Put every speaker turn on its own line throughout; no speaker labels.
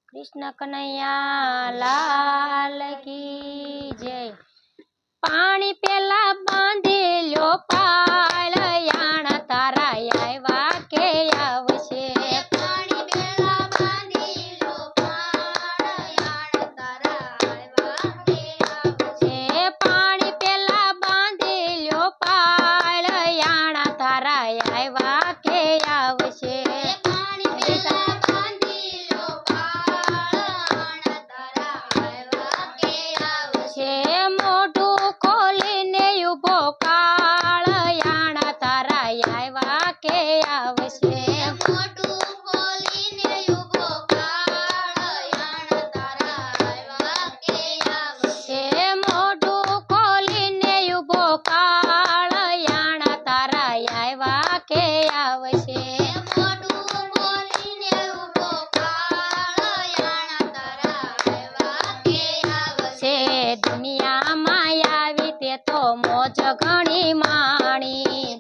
कृष्ण कन्हैया लाल की जय। पाणी पेला बांधी ल्यो पाळ याण तारा आव्या के आवशे।
पाणी पेला बांधी ल्यो पाळ याण तारा आव्या के आवशे।
पाणी पेला बांधी ल्यो पाळ याण तारा आव्या के आवशे।
पाणी पेला बांधी ल्यो पाळ याण तारा आव्या के आवशे।
मोठू खोलीने उभो काळ याण तारा आव्या के आवशे।
मोठू खोलीने उभो काळ याण तारा आव्या के आवशे।
मोठू खोलीने उभो काळ याण तारा आव्या के आवशे।
मोठू खोलीने उभो काळ याण तारा आव्या के आवशे।
दुनिया मायावी ते तो मोज घणी माणी।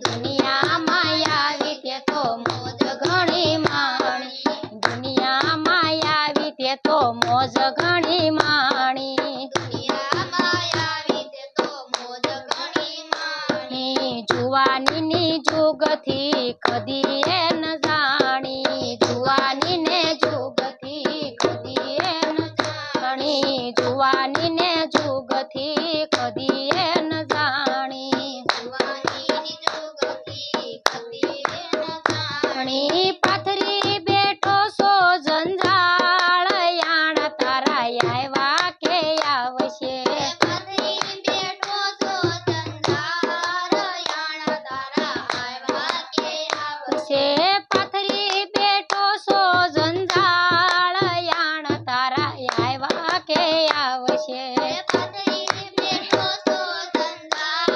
दुनिया मायावी ते तो मोज घणी माणी। दुनिया मायावी ते तो मोज घणी माणी।
दुनिया मायावी ते तो मोज घणी माणी।
जुवानी नी जुगथी कदी ए न जाणी। जुवानी ने जुगथी कदी ए न जाणी। जुवानी ने जुगथी कदी ए न जाणी।
जुवानीनी जुगथी कदी ए न जाणी।
पाथरी बेठो सो जंजाळ याण तारा आव्या के आवशे।
पाथरी बेठो सो जंजाळ याण तारा आव्या के आवशे।
पाथरी बेठो सो जंजाळ याण तारा आव्या के आवशे।
पाथरी बेठो सो जंजाळ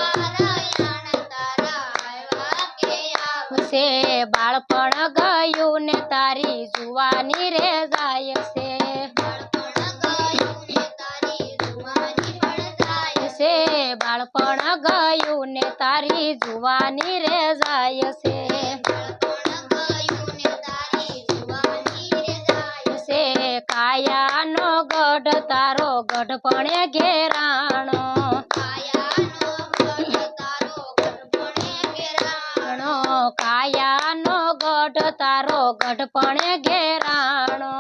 याण तारा आव्या के आवशे।
बाळपण गયું ને તારી જુવાની રે જાય છે।
બાળપણ ગયું ને તારી જુવાની પણ જાય
છે બાળપણ ગયું ને તારી જુવાની રે જાય છે।
બાળપણ ગયું ને તારી જુવાની રે જાય
છે કાયાનો ગઢ તારો ગઢપણે ઘેરાણો।
કાયાનો ગઢ તારો ગઢપણે ઘેરાણો।
કાયાનો ગઢ તારો ગઢપણે ઘેરાણો।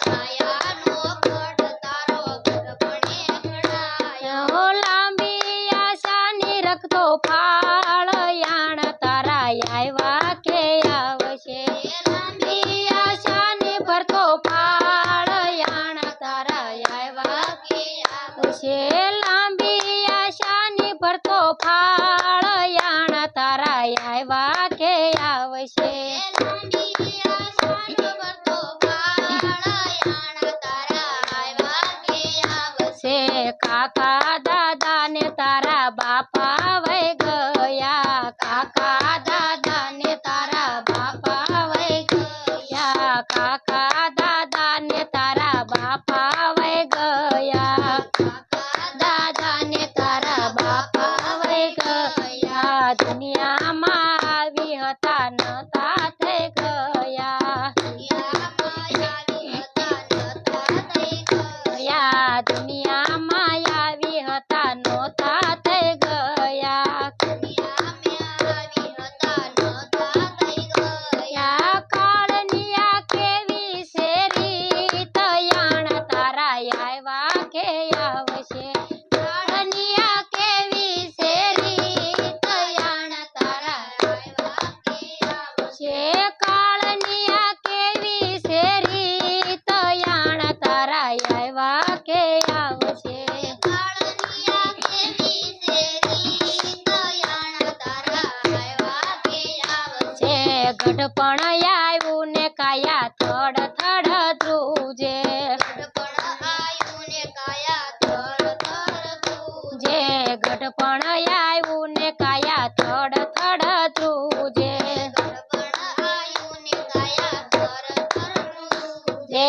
કાયાનો ગઢ તારો ગઢપણે ઘેરાયો।
લાંબી આશાની રખતો ફાળ યાણ તારા આવ્યા કે આવશે। લાંબી આશાની ભરતો ફાળ યાણ તારા આવ્યા
કે
આવશે। લાંબી આશાની ભરતો ફાળ યાણ તારા આવ્યા કે આવશે।
લાંબી આશાનો ભરતો ફાળ યાણ તારા આવ્યા કે આવશે।
કાકા દાદા ને તારા બાપા વઈ ગયા। કાકા દાદા ને તારા બાપા વઈ ગયા। કાકા દાદા ને તારા બાપા વઈ ગયા।
કાકા
દાદા ને તારા બાપા વઈ ગયા। દુનિયામાં આવી હતા નતા થઈ ગયા।
દુનિયામાં આવી હતા નતા થઈ ગયા।
દુનિયામાં આવી હતા નોતા થઈ ગયા।
દુનિયામાં આવી હતા નતા થઈ ગયા।
કાળનિયા કેવી શેરી તયાણ તારા આવ્યા કે આવશે। કાળનિયા કેવી શેરી તયાણ તારા
આવ્યા કે આવશે।
કાળનિયા કેવી શેરી તયાણ તારા આવ્યા કે આવશે।
કાળનિયા કેવી શેરી તયાણ તારા આવ્યા કે આવશે।
ગઢપણ આવ્યું ને કાયા થડ થડ ધ્રુજે।
ગઢપણ આયું ને કાયા થર થર ધ્રુજે।
ગઢપણ આવ્યું ને કાયા થડ થડ ધ્રુજે।
ગઢપણ આયું ને કાયા થર થર ધ્રુજે।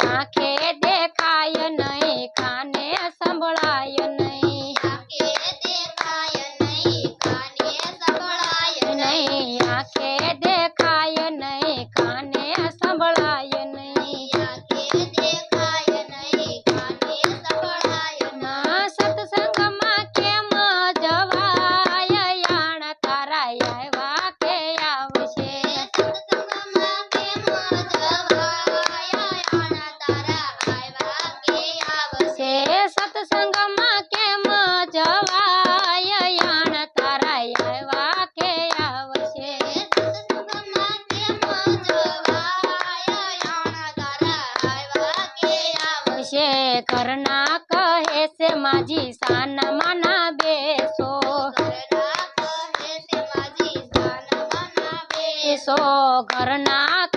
આંખે દેખાય નહીં કાને સંભળાય નહીં।
આંખે દેખાય નહીં કાને સંભળાય નહીં।
આંખે દેખાય નહીં કાને સંભળાય નહીં।
આંખે દેખાય
ઘરના કહે છે માજી સાનમાં ના બેસો
ઘરના કહે છે માજી સાનમાં ના
બેસો ઘરના